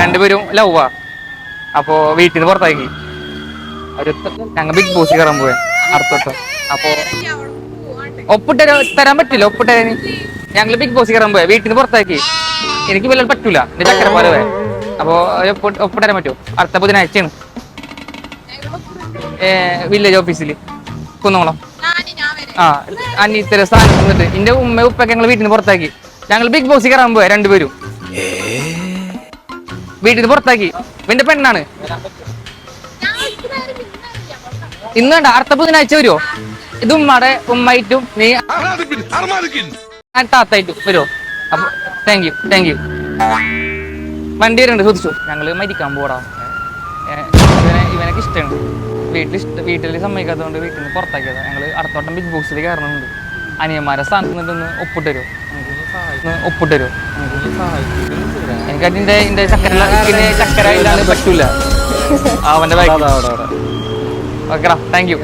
രണ്ടുപേരും ലവാ. അപ്പോ വീട്ടിൽ നിന്ന് പുറത്താക്കി. ഞങ്ങൾ ബിഗ് ബോസ് കയറാൻ പോയെ അടുത്തോട്ട്. അപ്പൊ തരാൻ പറ്റില്ല. ഒപ്പിട്ടരാന് ഞങ്ങള് ബിഗ് ബോസ് കയറാൻ പോയെ, വീട്ടിൽ നിന്ന് പുറത്താക്കി. എനിക്ക് വല്ല പറ്റൂല, എന്റെ ചക്കര പോലെ. അപ്പൊ ഒപ്പിട്ടരാൻ പറ്റുമോ? അടുത്ത ബുധനാഴ്ചയാണ് വില്ലേജ് ഓഫീസിൽ കുന്നംകുളം. ഇത്തരം സ്ഥാനത്ത് നിന്നിട്ട് എന്റെ ഉമ്മ ഉപ്പൊക്കെ ഞങ്ങൾ വീട്ടിൽ നിന്ന് പുറത്താക്കി. ഞങ്ങൾ ബിഗ് ബോസ് കയറാൻ പോയ രണ്ടുപേരും വീട്ടിൽ നിന്ന് പുറത്താക്കി. എന്റെ പെണ്ണാണ്. ഇന്ന് വേണ്ട, അടുത്ത ബുധനാഴ്ച വരുമോ? ഇത് ഉമ്മായിട്ടും നീ താത്തായിട്ടും വരുമോ? അപ്പൊ താങ്ക് യു. വണ്ടി വരുന്നുണ്ട്, ചോദിച്ചു. ഞങ്ങള് മരിക്കാൻ പോടാ. ഇവനൊക്കെ ഇഷ്ടമാണ്. വീട്ടിൽ സമ്മതിക്കാത്തതുകൊണ്ട് വീട്ടിൽ നിന്ന് പുറത്താക്കിയതാ. ഞങ്ങള് അടുത്തോട്ടം ബിഗ് ബോക്സിൽ കയറണമെന്നുണ്ട്. അനിയന്മാരെ സ്ഥാനത്ത് നിന്നിട്ടൊന്ന് ഒപ്പിട്ടുതരുമോ? എനിക്ക് അതിന്റെ ചക്കര ഇല്ലാതെ പറ്റൂല. അവന്റെ ബാഗ്. ഓക്കെടാ, താങ്ക് യു.